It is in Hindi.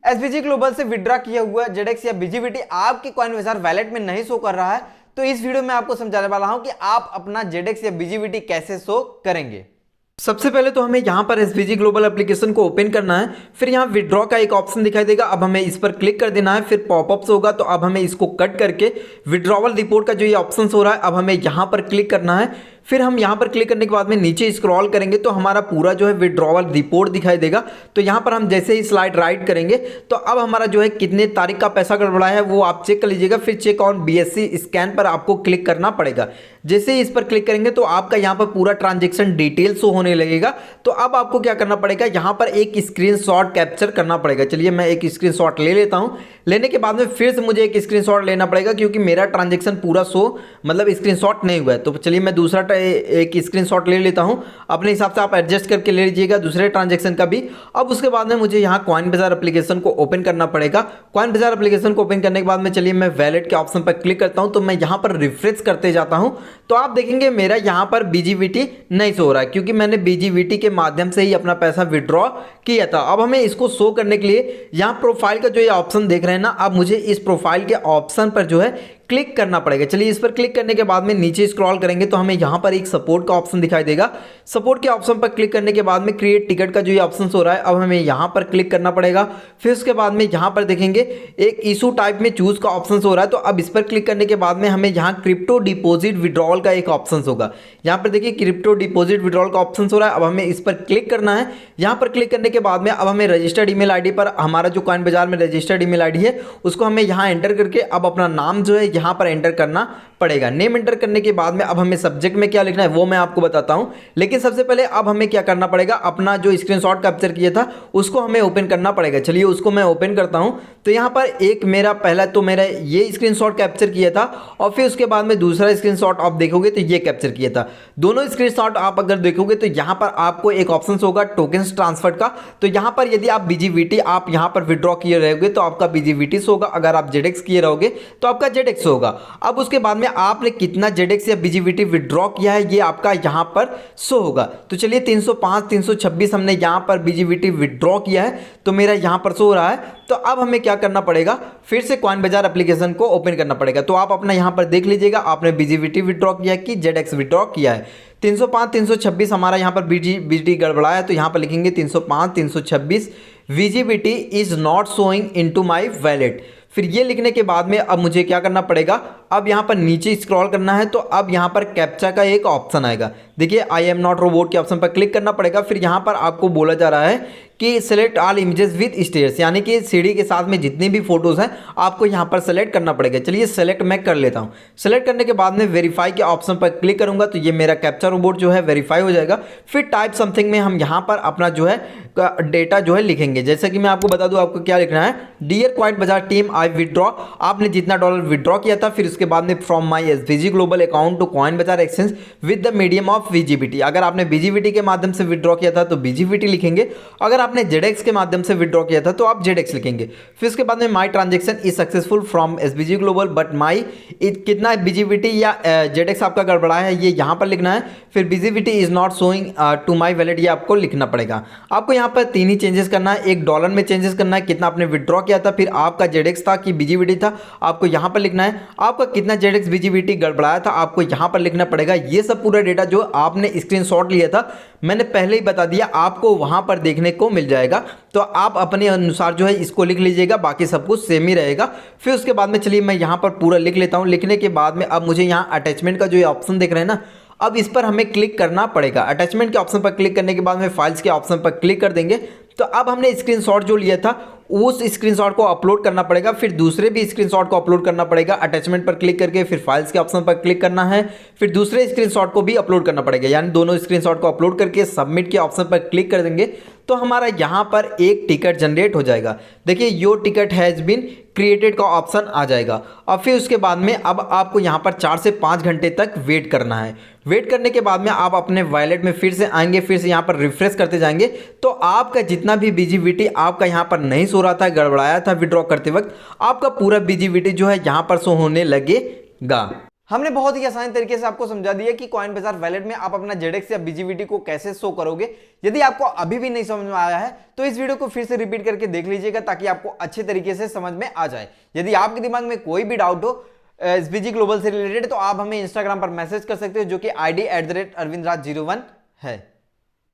एसबीजी ग्लोबल से विड्रॉ किया हुआ जेडेक्स या बीजीबीटी आपके कॉइन बाजार वैलेट में नहीं शो कर रहा है, तो इस वीडियो में आपको समझाने वाला हूं कि आप अपना जेडेक्स या बीजीबीटी कैसे शो करेंगे। सबसे पहले तो हमें यहाँ पर एसबीजी ग्लोबल एप्लीकेशन को ओपन करना है, फिर यहाँ विड्रॉ का एक ऑप्शन दिखाई देगा। अब हमें इस पर क्लिक कर देना है, फिर पॉपअप्स होगा तो अब हमें इसको कट करके विड्रॉवल रिपोर्ट का जो ये ऑप्शन हो रहा है अब हमें यहाँ पर क्लिक करना है। फिर हम यहाँ पर क्लिक करने के बाद में नीचे स्क्रॉल करेंगे तो हमारा पूरा जो है विड्रॉवल रिपोर्ट दिखाई देगा। तो यहाँ पर हम जैसे ही स्लाइड राइट करेंगे तो अब हमारा जो है कितने तारीख का पैसा गड़बड़ा है वो आप चेक कर लीजिएगा। फिर चेक ऑन बीएससी स्कैन पर आपको क्लिक करना पड़ेगा। जैसे ही इस पर क्लिक करेंगे तो आपका यहाँ पर पूरा ट्रांजेक्शन डिटेल शो होने लगेगा। तो अब आपको क्या करना पड़ेगा, यहाँ पर एक स्क्रीनशॉट कैप्चर करना पड़ेगा। चलिए मैं एक स्क्रीनशॉट ले लेता हूँ। लेने के बाद में फिर से मुझे एक स्क्रीनशॉट लेना पड़ेगा क्योंकि मेरा ट्रांजेक्शन पूरा शो मतलब स्क्रीनशॉट नहीं हुआ है। तो चलिए मैं दूसरा एक स्क्रीनशॉट ले लेता हूं। अपने हिसाब से आप एडजस्ट करके ले लीजिएगा दूसरे ट्रांजैक्शन का भी। अब उसके बाद में मुझे यहां कॉइन बाजार एप्लीकेशन को ओपन करना पड़ेगा। कॉइन बाजार एप्लीकेशन को ओपन करने के बाद में चलिए मैं वैलेट के ऑप्शन पर क्लिक करता हूं। तो मैं यहां पर रिफ्रेश करते जाता हूं तो आप देखेंगे मेरा यहां पर बीजीबीटी नहीं शो हो रहा है क्योंकि मैंने बीजीबीटी के माध्यम से ही अपना पैसा विड्रॉ किया था। अब हमें इसको शो करने के लिए यहां प्रोफाइल का जो ये ऑप्शन देख रहे हैं ना, अब मुझे इस प्रोफाइल के ऑप्शन पर जो है क्लिक करना पड़ेगा। चलिए इस पर क्लिक करने के बाद में नीचे स्क्रॉल करेंगे तो हमें यहाँ पर एक सपोर्ट का ऑप्शन दिखाई देगा। सपोर्ट के ऑप्शन पर क्लिक करने के बाद में क्रिएट टिकट का जो ये ऑप्शन हो रहा है अब हमें यहाँ पर क्लिक करना पड़ेगा। फिर उसके बाद में यहाँ पर देखेंगे एक इशू टाइप में चूज का ऑप्शन हो रहा है। तो अब इस पर क्लिक करने के बाद में हमें यहाँ क्रिप्टो डिपोजिट विड्रॉल का एक ऑप्शन होगा। यहाँ पर देखिए क्रिप्टो डिपोजिट विड्रॉल का ऑप्शन हो रहा है। अब हमें इस पर क्लिक करना है। यहाँ पर क्लिक करने के बाद में अब हमें रजिस्टर्ड ईमेल आईडी पर हमारा जो कॉइन बाजार में रजिस्टर्ड ईमेल आईडी है उसको हमें यहाँ एंटर करके अब अपना नाम जो है यहाँ पर एंटर करना पड़ेगा। नेम एंटर करने के बाद में अब हमें सब्जेक्ट में क्या लिखना है वो मैं आपको बताता हूं। लेकिन सबसे पहले अब हमें क्या करना पड़ेगा, अपना जो स्क्रीनशॉट कैप्चर किया था उसको हमें ओपन करना पड़ेगा। चलिए उसको मैं ओपन करता हूं। तो यहां पर एक मेरा पहला तो मेरा ये स्क्रीनशॉट कैप्चर किया था और फिर उसके बाद में दूसरा स्क्रीनशॉट आप देखोगे तो ये कैप्चर किया था। दोनों स्क्रीनशॉट आप अगर देखोगे तो यहां पर आपको एक ऑप्शन होगा टोकन्स ट्रांसफर का। तो यहां पर यदि आप बीजीबीटी आप यहां पर विड्रॉ किए रहोगे तो आपका बीजीबीटी होगा, अगर आप जेडेक्स किए रहोगे तो आपका जेडेक्स होगा। अब उसके बाद में आपने कितना जेडेक्स या बीजीबीटी विड्रॉ किया है ये आपका यहां पर शो होगा। तो चलिए 305 326 हमने यहां पर बीजीबीटी विड्रॉ किया है तो मेरा यहां पर शो हो रहा है। तो अब हमें क्या करना पड़ेगा, फिर से कॉइन बाजार एप्लीकेशन को ओपन करना पड़ेगा। तो आप अपना यहां पर देख लीजिएगा आपने बीजीबीटी विड्रॉ किया है कि जेडेक्स विड्रॉ किया है। 305 326 हमारा यहां पर बीजीबीटी गड़बड़ा है तो यहां पर लिखेंगे 305 326 BGBT is not showing into my wallet. फिर ये लिखने के बाद में अब मुझे क्या करना पड़ेगा, अब यहाँ पर नीचे स्क्रॉल करना है तो अब यहाँ पर कैप्चा का एक ऑप्शन आएगा। देखिए आई एम नॉट रोबोट के ऑप्शन पर क्लिक करना पड़ेगा। फिर यहाँ पर आपको बोला जा रहा है कि select all images with stairs, यानी कि सीढ़ी के साथ में जितनी भी फोटोज हैं आपको यहाँ पर सेलेक्ट करना पड़ेगा। चलिए सेलेक्ट मैं कर लेता हूँ। सेलेक्ट करने के बाद में वेरीफाई के ऑप्शन पर क्लिक करूंगा तो ये मेरा कैप्चा रोबोट जो है वेरीफाई हो जाएगा। फिर टाइप समथिंग में हम यहाँ पर अपना जो है डेटा जो है लिखेंगे। जैसे कि मैं आपको बता दूं आपको क्या लिखना है, डियर कॉइन बाजार टीम आई विड्रॉ, आपने जितना डॉलर विड्रॉ किया था। फिर उसके बाद में from my SBG global account to coin bazaar exchange with the medium of BGBT. अगर आपने बीजीबीटी के माध्यम से विड्रॉ किया था तो बीजीबीटी लिखेंगे, अगर आपने जेडेक्स के माध्यम से विड्रॉ किया था तो आप जेडेक्स लिखेंगे। फिर उसके बाद में my transaction is successful from SBG global but my कितना बीजीबीटी या जेडेक्स आपका गड़बड़ा है ये यहाँ पर लिखना है। फिर BGBT is not showing to my wallet ये आपको लिखना पड़ेगा। आपको यहाँ पर तीन ही चेंजेस करना है, एक डॉलर में चेंजेस करना है कितना आपने विड्रॉ किया था, फिर आपका जेडेक्स था कि बीजीबीटी था आपको यहाँ पर लिखना है, आपका कितना जेडेक्स बीजीबीटी गड़बड़ाया था आपको यहाँ पर लिखना पड़ेगा। ये सब पूरा डेटा जो आपने स्क्रीनशॉट लिया था मैंने पहले ही बता दिया आपको वहां पर देखने को मिल जाएगा। तो आप अपने अनुसार जो है इसको लिख लीजिएगा, बाकी सब कुछ सेम ही रहेगा। फिर उसके बाद में चलिए मैं यहाँ पर पूरा लिख लेता हूँ। लिखने के बाद में अब मुझे यहाँ अटैचमेंट का जो ये ऑप्शन देख रहे हैं ना, अब इस पर हमें क्लिक करना पड़ेगा। अटैचमेंट के ऑप्शन पर क्लिक करने के बाद में फाइल्स के ऑप्शन पर क्लिक कर देंगे। तो अब हमने स्क्रीनशॉट जो लिया था उस स्क्रीनशॉट को अपलोड करना पड़ेगा, फिर दूसरे भी स्क्रीनशॉट को अपलोड करना पड़ेगा। अटैचमेंट पर क्लिक करके फिर फाइल्स के ऑप्शन पर क्लिक करना है, फिर दूसरे स्क्रीनशॉट को भी अपलोड करना पड़ेगा। यानी दोनों स्क्रीनशॉट को अपलोड करके सबमिट के ऑप्शन पर क्लिक कर देंगे तो हमारा यहाँ पर एक टिकट जनरेट हो जाएगा। देखिए your ticket has been created का ऑप्शन आ जाएगा। और फिर उसके बाद में अब आपको यहाँ पर 4 से 5 घंटे तक वेट करना है। वेट करने के बाद में आप अपने वॉलेट में फिर से आएंगे, फिर से यहाँ पर रिफ्रेश करते जाएंगे तो आपका जितना भी बीजीबीटी आपका यहाँ पर नहीं सो रहा था, गड़बड़ाया था विड्रॉ करते वक्त, आपका पूरा बीजीबीटी जो है यहाँ पर शो होने लगेगा। हमने बहुत ही आसान तरीके से आपको समझा दिया कि कॉइन बाजार वैलेट में आप अपना जेडेक्स या बीजीवीटी को कैसे शो करोगे। यदि आपको अभी भी नहीं समझ में आया है तो इस वीडियो को फिर से रिपीट करके देख लीजिएगा ताकि आपको अच्छे तरीके से समझ में आ जाए। यदि आपके दिमाग में कोई भी डाउट हो एसबीजी ग्लोबल से रिलेटेड तो आप हमें इंस्टाग्राम पर मैसेज कर सकते हो जो कि ID @arvindraj01 है।